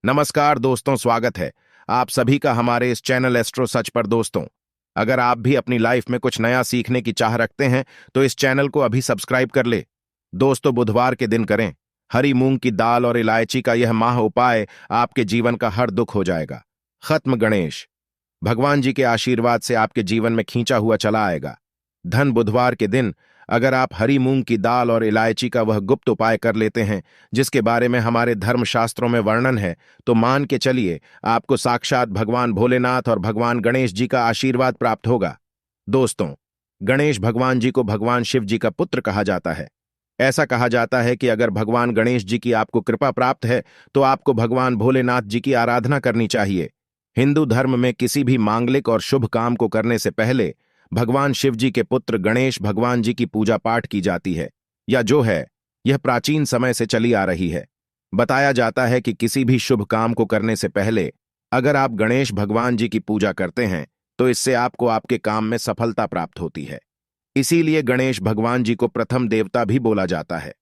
नमस्कार दोस्तों, स्वागत है आप सभी का हमारे इस चैनल एस्ट्रो सच पर। दोस्तों, अगर आप भी अपनी लाइफ में कुछ नया सीखने की चाह रखते हैं तो इस चैनल को अभी सब्सक्राइब कर ले। दोस्तों, बुधवार के दिन करें हरी मूंग की दाल और इलायची का यह माह उपाय, आपके जीवन का हर दुख हो जाएगा खत्म। गणेश भगवान जी के आशीर्वाद से आपके जीवन में खींचा हुआ चला आएगा धन। बुधवार के दिन अगर आप हरी मूंग की दाल और इलायची का वह गुप्त उपाय कर लेते हैं जिसके बारे में हमारे धर्मशास्त्रों में वर्णन है, तो मान के चलिए आपको साक्षात भगवान भोलेनाथ और भगवान गणेश जी का आशीर्वाद प्राप्त होगा। दोस्तों, गणेश भगवान जी को भगवान शिव जी का पुत्र कहा जाता है। ऐसा कहा जाता है कि अगर भगवान गणेश जी की आपको कृपा प्राप्त है तो आपको भगवान भोलेनाथ जी की आराधना करनी चाहिए। हिंदू धर्म में किसी भी मांगलिक और शुभ काम को करने से पहले भगवान शिव जी के पुत्र गणेश भगवान जी की पूजा पाठ की जाती है, या जो है यह प्राचीन समय से चली आ रही है। बताया जाता है कि किसी भी शुभ काम को करने से पहले अगर आप गणेश भगवान जी की पूजा करते हैं तो इससे आपको आपके काम में सफलता प्राप्त होती है। इसीलिए गणेश भगवान जी को प्रथम देवता भी बोला जाता है।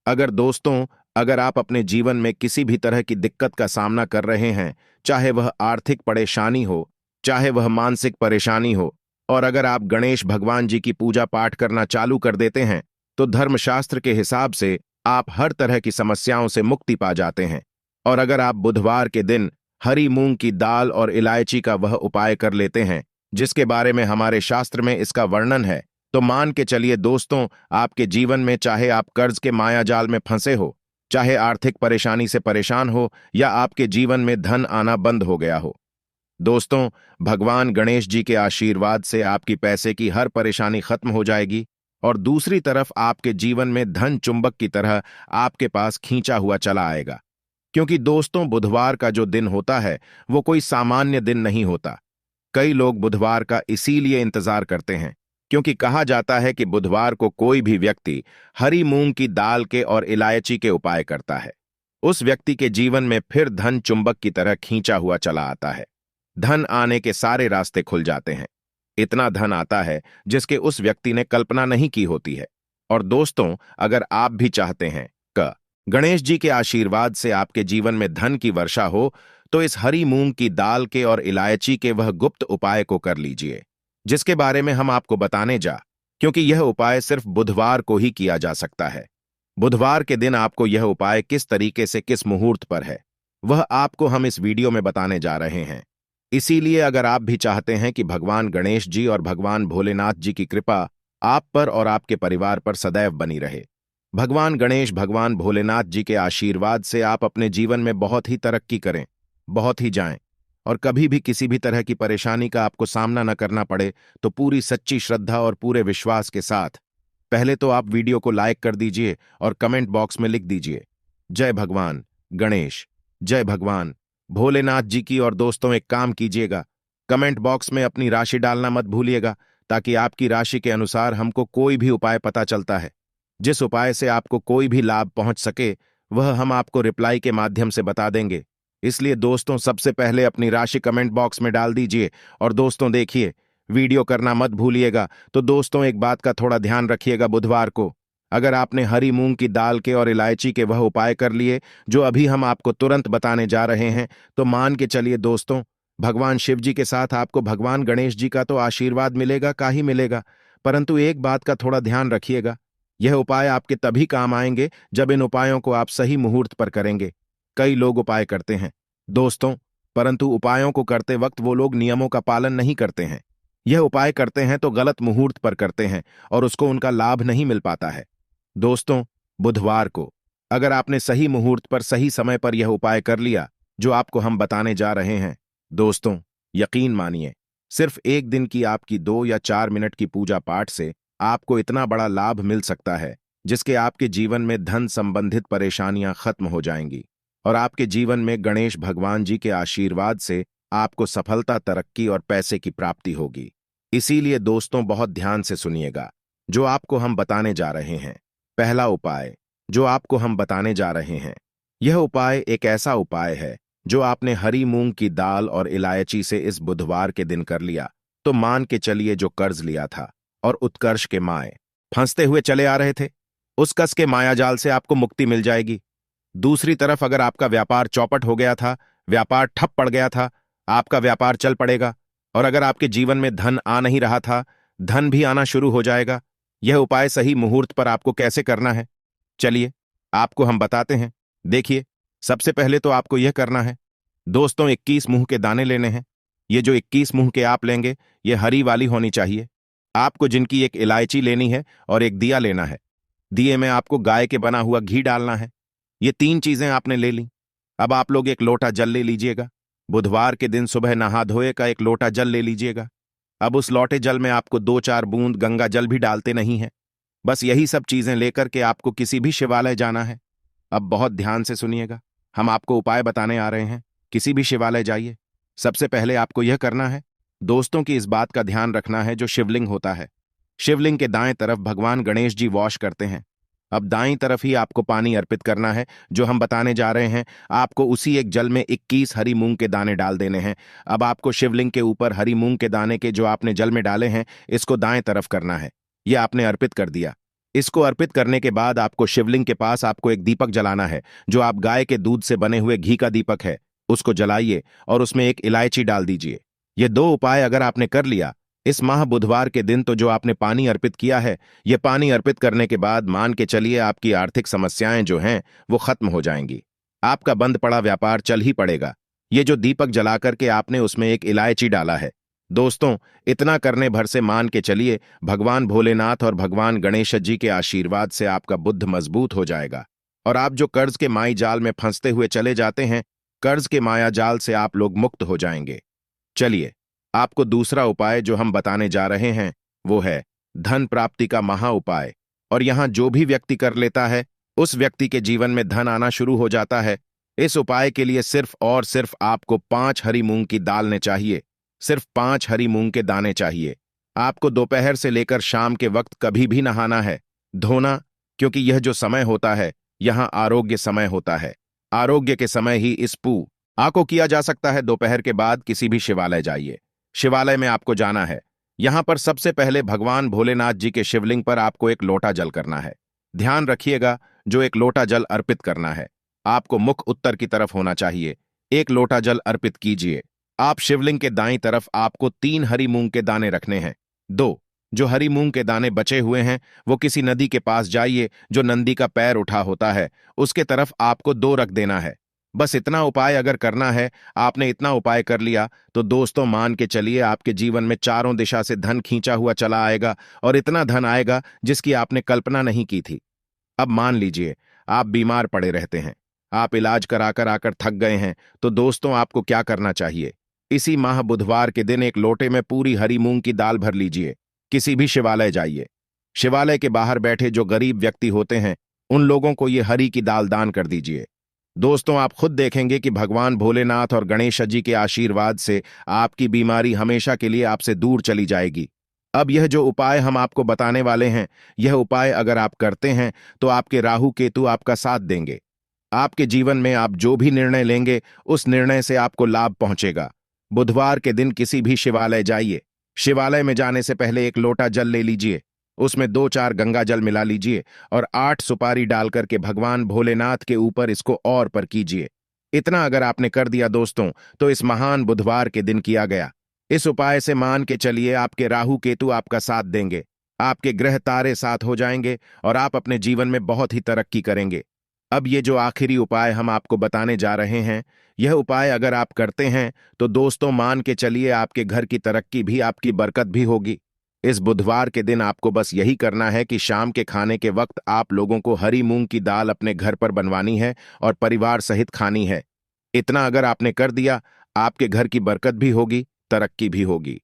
अगर आप अपने जीवन में किसी भी तरह की दिक्कत का सामना कर रहे हैं, चाहे वह आर्थिक परेशानी हो, चाहे वह मानसिक परेशानी हो, और अगर आप गणेश भगवान जी की पूजा पाठ करना चालू कर देते हैं तो धर्मशास्त्र के हिसाब से आप हर तरह की समस्याओं से मुक्ति पा जाते हैं। और अगर आप बुधवार के दिन हरी मूंग की दाल और इलायची का वह उपाय कर लेते हैं जिसके बारे में हमारे शास्त्र में इसका वर्णन है, तो मान के चलिए दोस्तों, आपके जीवन में चाहे आप कर्ज के मायाजाल में फंसे हो, चाहे आर्थिक परेशानी से परेशान हो, या आपके जीवन में धन आना बंद हो गया हो, दोस्तों, भगवान गणेश जी के आशीर्वाद से आपकी पैसे की हर परेशानी खत्म हो जाएगी और दूसरी तरफ आपके जीवन में धन चुंबक की तरह आपके पास खींचा हुआ चला आएगा। क्योंकि दोस्तों, बुधवार का जो दिन होता है वो कोई सामान्य दिन नहीं होता। कई लोग बुधवार का इसीलिए इंतजार करते हैं क्योंकि कहा जाता है कि बुधवार को कोई भी व्यक्ति हरी मूंग की दाल के और इलायची के उपाय करता है, उस व्यक्ति के जीवन में फिर धन चुंबक की तरह खींचा हुआ चला आता है। धन आने के सारे रास्ते खुल जाते हैं। इतना धन आता है जिसके उस व्यक्ति ने कल्पना नहीं की होती है। और दोस्तों, अगर आप भी चाहते हैं कि गणेश जी के आशीर्वाद से आपके जीवन में धन की वर्षा हो, तो इस हरी मूंग की दाल के और इलायची के वह गुप्त उपाय को कर लीजिए जिसके बारे में हम आपको बताने क्योंकि यह उपाय सिर्फ बुधवार को ही किया जा सकता है। बुधवार के दिन आपको यह उपाय किस तरीके से किस मुहूर्त पर है वह आपको हम इस वीडियो में बताने जा रहे हैं। इसीलिए अगर आप भी चाहते हैं कि भगवान गणेश जी और भगवान भोलेनाथ जी की कृपा आप पर और आपके परिवार पर सदैव बनी रहे, भगवान गणेश भगवान भोलेनाथ जी के आशीर्वाद से आप अपने जीवन में बहुत ही तरक्की करें, बहुत ही जाएं, और कभी भी किसी भी तरह की परेशानी का आपको सामना न करना पड़े, तो पूरी सच्ची श्रद्धा और पूरे विश्वास के साथ पहले तो आप वीडियो को लाइक कर दीजिए और कमेंट बॉक्स में लिख दीजिए जय भगवान गणेश, जय भगवान भोलेनाथ जी की। और दोस्तों, एक काम कीजिएगा, कमेंट बॉक्स में अपनी राशि डालना मत भूलिएगा, ताकि आपकी राशि के अनुसार हमको कोई भी उपाय पता चलता है। जिस उपाय से आपको कोई भी लाभ पहुंच सके वह हम आपको रिप्लाई के माध्यम से बता देंगे। इसलिए दोस्तों, सबसे पहले अपनी राशि कमेंट बॉक्स में डाल दीजिए। और दोस्तों देखिए, वीडियो करना मत भूलिएगा। तो दोस्तों, एक बात का थोड़ा ध्यान रखिएगा, बुधवार को अगर आपने हरी मूंग की दाल के और इलायची के वह उपाय कर लिए जो अभी हम आपको तुरंत बताने जा रहे हैं, तो मान के चलिए दोस्तों, भगवान शिव जी के साथ आपको भगवान गणेश जी का तो आशीर्वाद मिलेगा का ही मिलेगा, परंतु एक बात का थोड़ा ध्यान रखिएगा, यह उपाय आपके तभी काम आएंगे जब इन उपायों को आप सही मुहूर्त पर करेंगे। कई लोग उपाय करते हैं दोस्तों, परंतु उपायों को करते वक्त वो लोग नियमों का पालन नहीं करते हैं। यह उपाय करते हैं तो गलत मुहूर्त पर करते हैं और उसको उनका लाभ नहीं मिल पाता है। दोस्तों, बुधवार को अगर आपने सही मुहूर्त पर सही समय पर यह उपाय कर लिया जो आपको हम बताने जा रहे हैं, दोस्तों यकीन मानिए, सिर्फ एक दिन की आपकी 2 या 4 मिनट की पूजा पाठ से आपको इतना बड़ा लाभ मिल सकता है जिसके आपके जीवन में धन संबंधित परेशानियां खत्म हो जाएंगी और आपके जीवन में गणेश भगवान जी के आशीर्वाद से आपको सफलता, तरक्की और पैसे की प्राप्ति होगी। इसीलिए दोस्तों, बहुत ध्यान से सुनिएगा जो आपको हम बताने जा रहे हैं। पहला उपाय जो आपको हम बताने जा रहे हैं, यह उपाय एक ऐसा उपाय है जो आपने हरी मूंग की दाल और इलायची से इस बुधवार के दिन कर लिया, तो मान के चलिए जो कर्ज लिया था और उत्कर्ष के माए फंसते हुए चले आ रहे थे, उस कस के मायाजाल से आपको मुक्ति मिल जाएगी। दूसरी तरफ अगर आपका व्यापार चौपट हो गया था, व्यापार ठप पड़ गया था, आपका व्यापार चल पड़ेगा। और अगर आपके जीवन में धन आ नहीं रहा था, धन भी आना शुरू हो जाएगा। यह उपाय सही मुहूर्त पर आपको कैसे करना है, चलिए आपको हम बताते हैं। देखिए, सबसे पहले तो आपको यह करना है दोस्तों, 21 मुंह के दाने लेने हैं। ये जो 21 मुंह के आप लेंगे, ये हरी वाली होनी चाहिए। आपको जिनकी एक इलायची लेनी है और एक दिया लेना है। दिए में आपको गाय के बना हुआ घी डालना है। ये 3 चीजें आपने ले ली। अब आप लोग एक लोटा जल ले लीजिएगा। बुधवार के दिन सुबह नहा धोए का एक लोटा जल ले लीजिएगा। अब उस लौटे जल में आपको 2-4 बूंद गंगा जल भी डालते नहीं है। बस यही सब चीजें लेकर के आपको किसी भी शिवालय जाना है। अब बहुत ध्यान से सुनिएगा, हम आपको उपाय बताने आ रहे हैं। किसी भी शिवालय जाइए। सबसे पहले आपको यह करना है दोस्तों की इस बात का ध्यान रखना है, जो शिवलिंग होता है, शिवलिंग के दाएं तरफ भगवान गणेश जी वॉश करते हैं। अब दाईं तरफ ही आपको पानी अर्पित करना है। जो हम बताने जा रहे हैं, आपको उसी एक जल में 21 हरी मूंग के दाने डाल देने हैं। अब आपको शिवलिंग के ऊपर हरी मूंग के दाने के जो आपने जल में डाले हैं, इसको दाएं तरफ करना है। यह आपने अर्पित कर दिया। इसको अर्पित करने के बाद आपको शिवलिंग के पास आपको एक दीपक जलाना है, जो आप गाय के दूध से बने हुए घी का दीपक है। उसको जलाइए और उसमें एक इलायची डाल दीजिए। ये 2 उपाय अगर आपने कर लिया इस माह बुधवार के दिन, तो जो आपने पानी अर्पित किया है, ये पानी अर्पित करने के बाद मान के चलिए आपकी आर्थिक समस्याएं जो हैं वो खत्म हो जाएंगी। आपका बंद पड़ा व्यापार चल ही पड़ेगा। ये जो दीपक जला करके आपने उसमें एक इलायची डाला है दोस्तों, इतना करने भर से मान के चलिए भगवान भोलेनाथ और भगवान गणेश जी के आशीर्वाद से आपका बुद्ध मजबूत हो जाएगा। और आप जो कर्ज के माई जाल में फंसते हुए चले जाते हैं, कर्ज के माया जाल से आप लोग मुक्त हो जाएंगे। चलिए आपको दूसरा उपाय जो हम बताने जा रहे हैं, वो है धन प्राप्ति का महा उपाय। और यहां जो भी व्यक्ति कर लेता है, उस व्यक्ति के जीवन में धन आना शुरू हो जाता है। इस उपाय के लिए सिर्फ और सिर्फ आपको 5 हरी मूंग की दाल ने चाहिए। सिर्फ 5 हरी मूंग के दाने चाहिए। आपको दोपहर से लेकर शाम के वक्त कभी भी नहाना है, धोना, क्योंकि यह जो समय होता है, यहां आरोग्य समय होता है। आरोग्य के समय ही इस पूजा को किया जा सकता है। दोपहर के बाद किसी भी शिवालय जाइए। शिवालय में आपको जाना है। यहां पर सबसे पहले भगवान भोलेनाथ जी के शिवलिंग पर आपको एक लोटा जल करना है। ध्यान रखिएगा, जो एक लोटा जल अर्पित करना है, आपको मुख उत्तर की तरफ होना चाहिए। एक लोटा जल अर्पित कीजिए। आप शिवलिंग के दाईं तरफ आपको 3 हरी मूंग के दाने रखने हैं। 2 जो हरी मूंग के दाने बचे हुए हैं, वो किसी नदी के पास जाइए, जो नंदी का पैर उठा होता है, उसके तरफ आपको 2 रख देना है। बस इतना उपाय अगर करना है, आपने इतना उपाय कर लिया, तो दोस्तों मान के चलिए आपके जीवन में चारों दिशा से धन खींचा हुआ चला आएगा। और इतना धन आएगा जिसकी आपने कल्पना नहीं की थी। अब मान लीजिए आप बीमार पड़े रहते हैं, आप इलाज कराकर आकर थक गए हैं, तो दोस्तों आपको क्या करना चाहिए, इसी माह बुधवार के दिन एक लोटे में पूरी हरी मूंग की दाल भर लीजिए। किसी भी शिवालय जाइए। शिवालय के बाहर बैठे जो गरीब व्यक्ति होते हैं, उन लोगों को ये हरी की दाल दान कर दीजिए। दोस्तों आप खुद देखेंगे कि भगवान भोलेनाथ और गणेश जी के आशीर्वाद से आपकी बीमारी हमेशा के लिए आपसे दूर चली जाएगी। अब यह जो उपाय हम आपको बताने वाले हैं, यह उपाय अगर आप करते हैं, तो आपके राहु केतु आपका साथ देंगे। आपके जीवन में आप जो भी निर्णय लेंगे, उस निर्णय से आपको लाभ पहुंचेगा। बुधवार के दिन किसी भी शिवालय जाइए। शिवालय में जाने से पहले एक लोटा जल ले लीजिए, उसमें 2-4 गंगा जल मिला लीजिए और 8 सुपारी डाल करके भगवान भोलेनाथ के ऊपर इसको और पर कीजिए। इतना अगर आपने कर दिया दोस्तों, तो इस महान बुधवार के दिन किया गया इस उपाय से मान के चलिए आपके राहु केतु आपका साथ देंगे, आपके ग्रह तारे साथ हो जाएंगे और आप अपने जीवन में बहुत ही तरक्की करेंगे। अब ये जो आखिरी उपाय हम आपको बताने जा रहे हैं, यह उपाय अगर आप करते हैं, तो दोस्तों मान के चलिए आपके घर की तरक्की भी, आपकी बरकत भी होगी। इस बुधवार के दिन आपको बस यही करना है कि शाम के खाने के वक्त आप लोगों को हरी मूंग की दाल अपने घर पर बनवानी है और परिवार सहित खानी है। इतना अगर आपने कर दिया, आपके घर की बरकत भी होगी, तरक्की भी होगी।